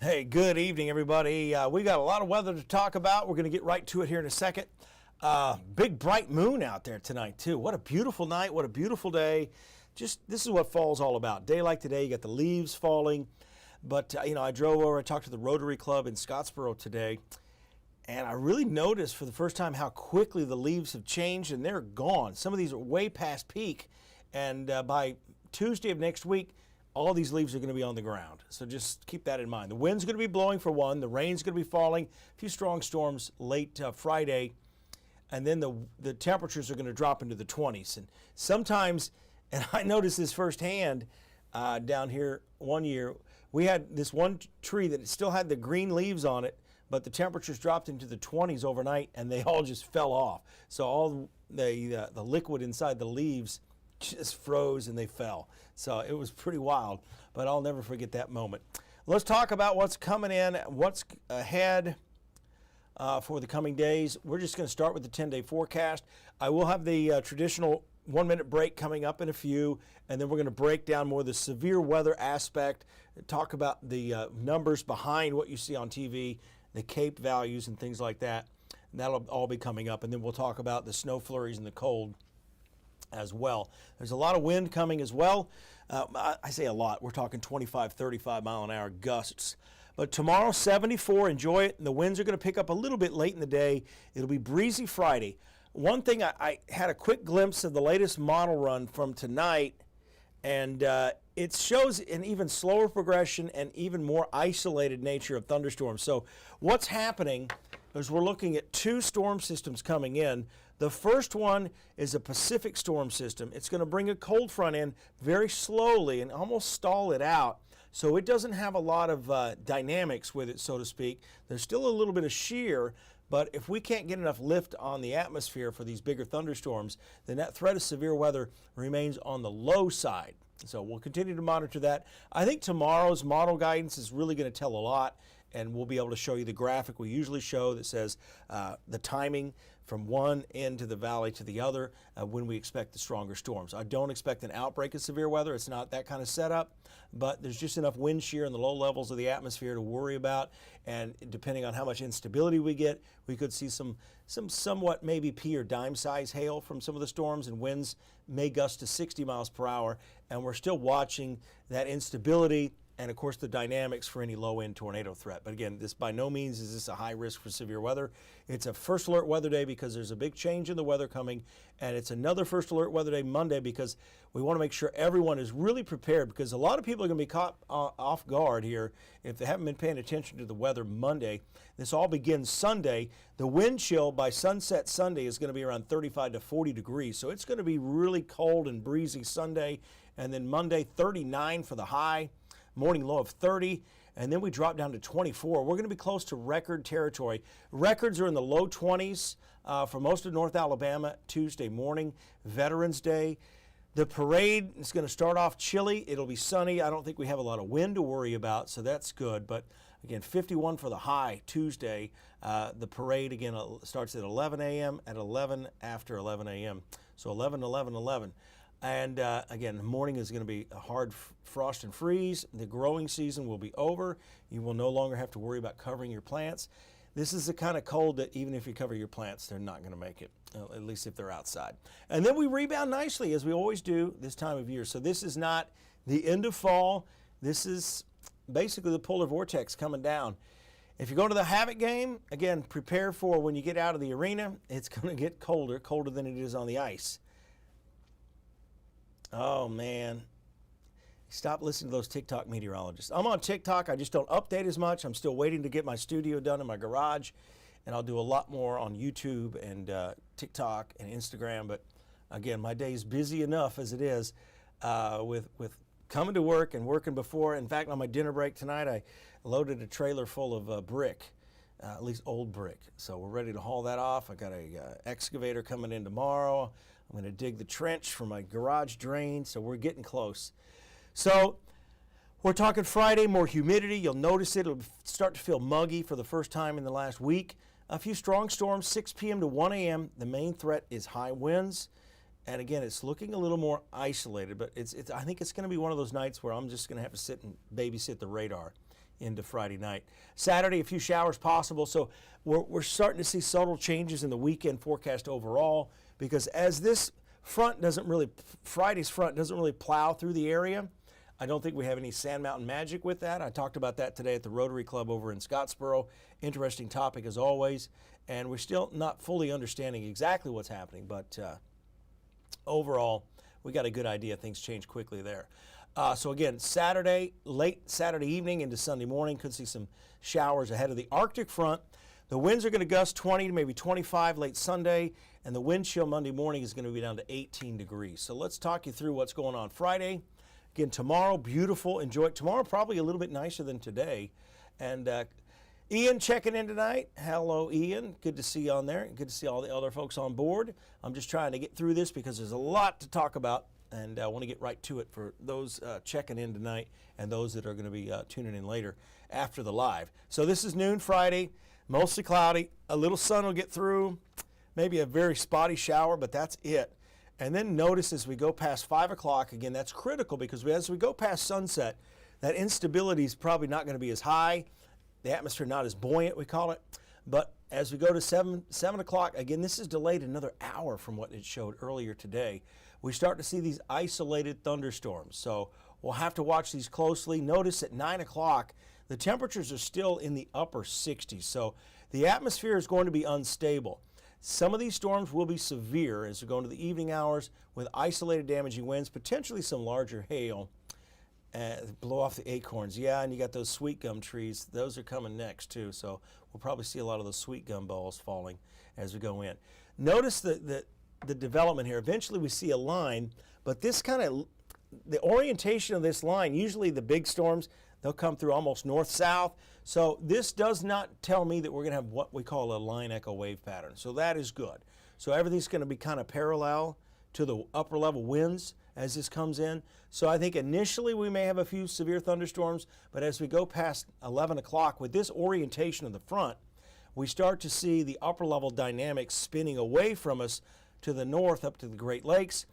Hey, good evening, everybody. We got a lot of weather to talk about. We're going to get right to it here in a second. Big bright moon out there tonight, too. What a beautiful night. What a beautiful day. Just this is what fall's all about. Day like today, you got the leaves falling. But, I drove over, I talked to the Rotary Club in Scottsboro today, and I really noticed for the first time how quickly the leaves have changed, and they're gone. Some of these are way past peak, and by Tuesday of next week, all these leaves are going to be on the ground. So just keep that in mind. The wind's going to be blowing for one. The rain's going to be falling. A few strong storms late Friday. And then the temperatures are going to drop into the 20s. And sometimes, and I noticed this firsthand down here one year, we had this one tree that still had the green leaves on it, but the temperatures dropped into the 20s overnight and they all just fell off. So all the liquid inside the leaves just froze and they fell. So it was pretty wild, but I'll never forget that moment. Let's talk about what's coming in, what's ahead for the coming days. We're just going to start with the 10-day forecast. I will have the traditional 1-minute break coming up in a few, and then we're going to break down more of the severe weather aspect, talk about the numbers behind what you see on TV, the CAPE values and things like that. And that'll all be coming up, and then we'll talk about the snow flurries and the cold as well. There's a lot of wind coming as well. I say a lot. We're talking 25, 35 mile an hour gusts. But tomorrow, 74. Enjoy it. And the winds are going to pick up a little bit late in the day. It'll be breezy Friday. One thing, I had a quick glimpse of the latest model run from tonight, and it shows an even slower progression and even more isolated nature of thunderstorms. So what's happening is we're looking at two storm systems coming in. The first one is a Pacific storm system. It's going to bring a cold front in very slowly and almost stall it out. So it doesn't have a lot of dynamics with it, so to speak. There's still a little bit of shear, but if we can't get enough lift on the atmosphere for these bigger thunderstorms, then that threat of severe weather remains on the low side. So we'll continue to monitor that. I think tomorrow's model guidance is really going to tell a lot, and we'll be able to show you the graphic we usually show that says the timing from one end of the valley to the other when we expect the stronger storms. I don't expect an outbreak of severe weather. It's not that kind of setup, but there's just enough wind shear in the low levels of the atmosphere to worry about, and depending on how much instability we get, we could see some somewhat maybe pea or dime size hail from some of the storms, and winds may gust to 60 miles per hour, and we're still watching that instability and, of course, the dynamics for any low-end tornado threat. But again, this by no means is this a high risk for severe weather. It's a first alert weather day because there's a big change in the weather coming, and it's another first alert weather day Monday because we want to make sure everyone is really prepared, because a lot of people are going to be caught off guard here if they haven't been paying attention to the weather Monday. This all begins Sunday. The wind chill by sunset Sunday is going to be around 35 to 40 degrees, so it's going to be really cold and breezy Sunday, and then Monday 39 for the high. Morning low of 30, and then we drop down to 24. We're going to be close to record territory. Records are in the low 20s for most of North Alabama Tuesday morning, Veterans Day. The parade is going to start off chilly. It'll be sunny. I don't think we have a lot of wind to worry about, so that's good. But again, 51 for the high Tuesday. The parade, again, starts at 11 a.m. at 11 after 11 a.m. So 11, 11, 11. And again, the morning is going to be a hard frost and freeze. The growing season will be over. You will no longer have to worry about covering your plants. This is the kind of cold that even if you cover your plants, they're not going to make it, at least if they're outside. And then we rebound nicely, as we always do this time of year. So this is not the end of fall. This is basically the polar vortex coming down. If you go to the Havoc game, again, prepare for when you get out of the arena, it's going to get colder, colder than it is on the ice. Oh, man. Stop listening to those TikTok meteorologists. I'm on TikTok. I just don't update as much. I'm still waiting to get my studio done in my garage, and I'll do a lot more on YouTube and TikTok and Instagram. But, again, my day's busy enough as it is with coming to work and working before. In fact, on my dinner break tonight, I loaded a trailer full of brick. At least old brick. So we're ready to haul that off. I got a excavator coming in tomorrow. I'm going to dig the trench for my garage drain. So we're getting close. So we're talking Friday, more humidity. You'll notice it. It'll start to feel muggy for the first time in the last week. A few strong storms, 6 p.m. to 1 a.m. The main threat is high winds. And again, it's looking a little more isolated, but I think it's going to be one of those nights where I'm just going to have to sit and babysit the radar. into Friday night. Saturday, a few showers possible. So we're starting to see subtle changes in the weekend forecast overall, because as this Friday's front doesn't really plow through the area. I don't think we have any Sand Mountain magic with that. I talked about that today at the Rotary Club over in Scottsboro. Interesting topic as always. And we're still not fully understanding exactly what's happening, but overall, we got a good idea. Things change quickly there. So again, late Saturday evening into Sunday morning, could see some showers ahead of the Arctic front. The winds are going to gust 20 to maybe 25 late Sunday, and the wind chill Monday morning is going to be down to 18 degrees. So let's talk you through what's going on Friday. Again, tomorrow, beautiful. Enjoy it. Tomorrow, probably a little bit nicer than today. And Ian checking in tonight. Hello, Ian. Good to see you on there. Good to see all the other folks on board. I'm just trying to get through this because there's a lot to talk about, and I want to get right to it for those checking in tonight and those that are going to be tuning in later after the live. So this is noon Friday, mostly cloudy. A little sun will get through, maybe a very spotty shower, but that's it. And then notice as we go past 5 o'clock, again, that's critical because as we go past sunset, that instability is probably not going to be as high. The atmosphere not as buoyant, we call it. But as we go to 7 o'clock, again, this is delayed another hour from what it showed earlier today. We start to see these isolated thunderstorms. So we'll have to watch these closely. Notice at 9 o'clock, the temperatures are still in the upper 60s. So the atmosphere is going to be unstable. Some of these storms will be severe as we go into the evening hours with isolated damaging winds, potentially some larger hail. Blow off the acorns. Yeah, and you got those sweet gum trees. Those are coming next too. So we'll probably see a lot of those sweet gum balls falling as we go in. Notice the development here. Eventually we see a line, but this the orientation of this line, usually the big storms, they'll come through almost north-south. So this does not tell me that we're going to have what we call a line echo wave pattern. So that is good. So everything's going to be kind of parallel to the upper level winds as this comes in. So I think initially we may have a few severe thunderstorms, but as we go past 11 o'clock with this orientation of the front, we start to see the upper level dynamics spinning away from us to the north up to the Great Lakes,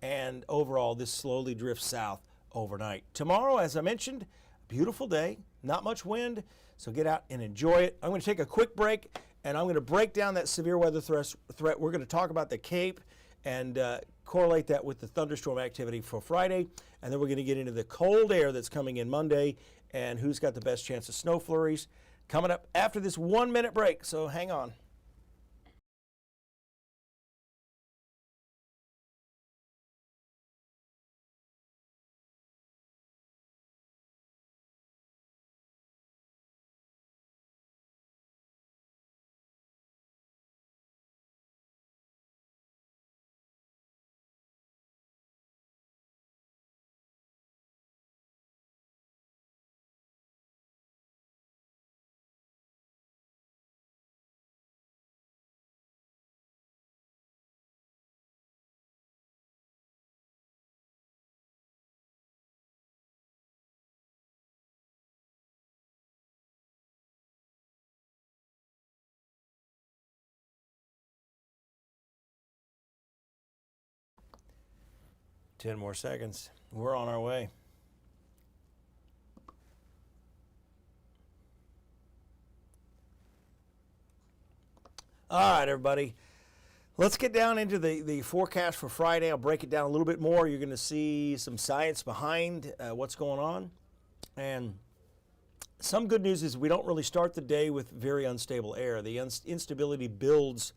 and overall this slowly drifts south overnight. Tomorrow, as I mentioned, beautiful day, not much wind, so get out and enjoy it. I'm going to take a quick break, and I'm going to break down that severe weather threat. We're going to talk about the Cape and correlate that with the thunderstorm activity for Friday, and then we're going to get into the cold air that's coming in Monday and who's got the best chance of snow flurries coming up after this 1-minute break, so hang on. Ten more seconds. We're on our way. All right, everybody. Let's get down into the forecast for Friday. I'll break it down a little bit more. You're going to see some science behind what's going on. And some good news is we don't really start the day with very unstable air. The instability builds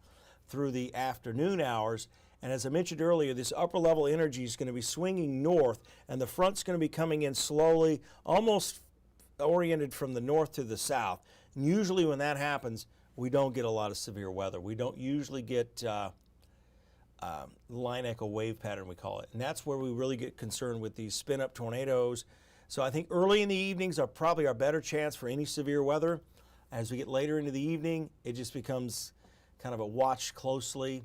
through the afternoon hours. And as I mentioned earlier, this upper level energy is going to be swinging north, and the front's going to be coming in slowly, almost oriented from the north to the south. And usually when that happens, we don't get a lot of severe weather. We don't usually get line echo wave pattern, we call it. And that's where we really get concerned with these spin-up tornadoes. So I think early in the evenings are probably our better chance for any severe weather. As we get later into the evening, it just becomes kind of a watch closely,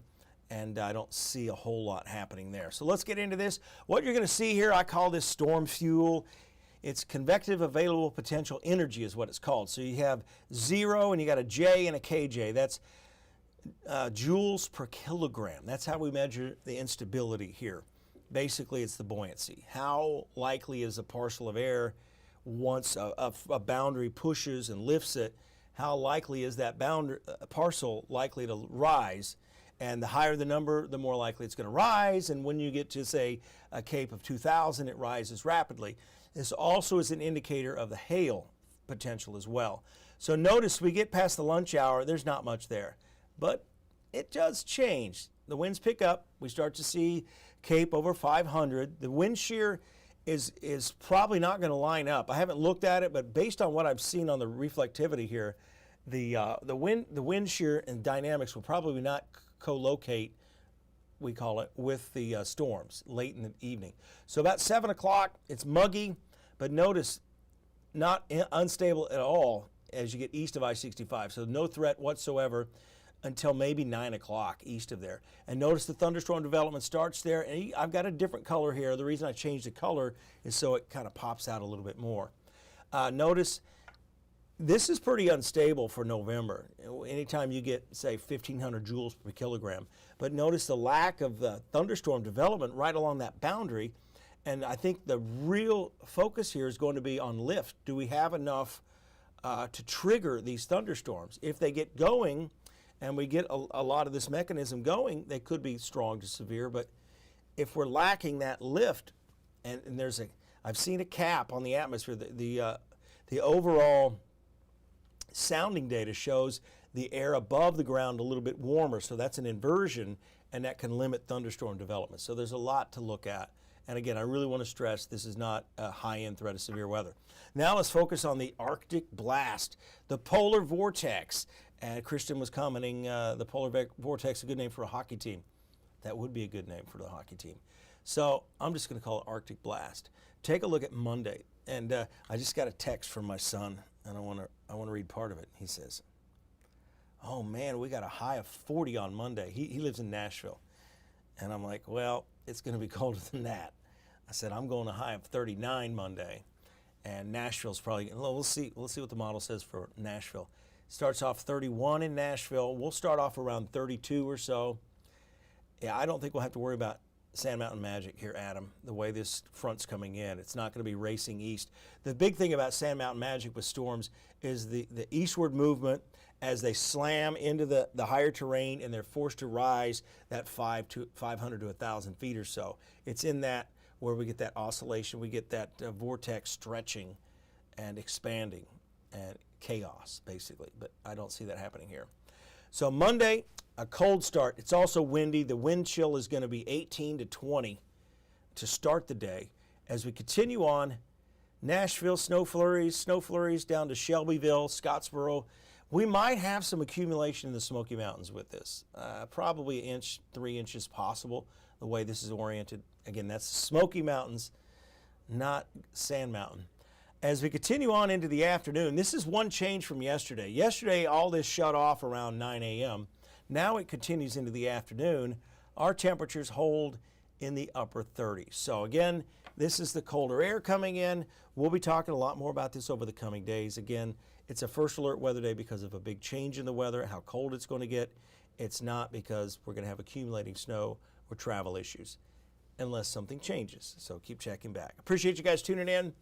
and I don't see a whole lot happening there. So let's get into this. What you're going to see here, I call this storm fuel. It's convective available potential energy is what it's called. So you have 0 and you got a J and a KJ. That's joules per kilogram. That's how we measure the instability here. Basically, it's the buoyancy. How likely is a parcel of air once a boundary pushes and lifts it, how likely is that boundary parcel likely to rise? And the higher the number, the more likely it's going to rise. And when you get to, say, a cape of 2,000, it rises rapidly. This also is an indicator of the hail potential as well. So notice we get past the lunch hour, there's not much there. But it does change. The winds pick up. We start to see cape over 500. The wind shear is probably not going to line up. I haven't looked at it, but based on what I've seen on the reflectivity here, the wind shear and dynamics will probably not co-locate, we call it, with the storms late in the evening. So about 7 o'clock, it's muggy, but notice not unstable at all as you get east of I-65. So no threat whatsoever until maybe 9 o'clock east of there. And notice the thunderstorm development starts there. And I've got a different color here. The reason I changed the color is so it kind of pops out a little bit more. Notice this is pretty unstable for November. Anytime you get, say, 1,500 joules per kilogram. But notice the lack of the thunderstorm development right along that boundary. And I think the real focus here is going to be on lift. Do we have enough to trigger these thunderstorms? If they get going and we get a lot of this mechanism going, they could be strong to severe. But if we're lacking that lift, and I've seen a cap on the atmosphere, the overall sounding data shows the air above the ground a little bit warmer, so that's an inversion, and that can limit thunderstorm development. So there's a lot to look at. And again, I really want to stress this is not a high-end threat of severe weather. Now let's focus on the Arctic blast, the polar vortex. And Christian was commenting, the polar vortex is a good name for a hockey team. That would be a good name for the hockey team. So I'm just going to call it Arctic blast. Take a look at Monday. And I just got a text from my son, and I want to read part of it. He says, "Oh man, we got a high of 40 on Monday." He lives in Nashville. And I'm like, well, it's going to be colder than that. I said, I'm going a high of 39 Monday. And Nashville's probably, well, we'll see what the model says for Nashville. Starts off 31 in Nashville. We'll start off around 32 or so. Yeah, I don't think we'll have to worry about Sand Mountain magic here, Adam, the way this front's coming in. It's not going to be racing east. The big thing about Sand Mountain magic with storms is the eastward movement as they slam into the higher terrain and they're forced to rise that 500 to 1,000 feet or so. It's in that where we get that oscillation, we get that vortex stretching and expanding and chaos, basically. But I don't see that happening here. So Monday, a cold start. It's also windy. The wind chill is going to be 18 to 20 to start the day. As we continue on, Nashville, snow flurries down to Shelbyville, Scottsboro. We might have some accumulation in the Smoky Mountains with this. Probably an inch, 3 inches possible, the way this is oriented. Again, that's Smoky Mountains, not Sand Mountain. As we continue on into the afternoon, this is one change from yesterday. Yesterday, all this shut off around 9 a.m. Now it continues into the afternoon. Our temperatures hold in the upper 30s. So again, this is the colder air coming in. We'll be talking a lot more about this over the coming days. Again, it's a first alert weather day because of a big change in the weather, how cold it's going to get. It's not because we're going to have accumulating snow or travel issues unless something changes. So keep checking back. Appreciate you guys tuning in.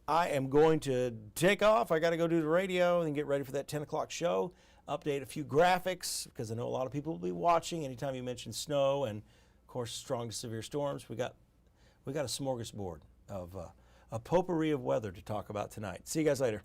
I am going to take off. I got to go do the radio and get ready for that 10 o'clock show. Update a few graphics because I know a lot of people will be watching anytime you mention snow and, of course, strong to severe storms. We got a smorgasbord of a potpourri of weather to talk about tonight. See you guys later.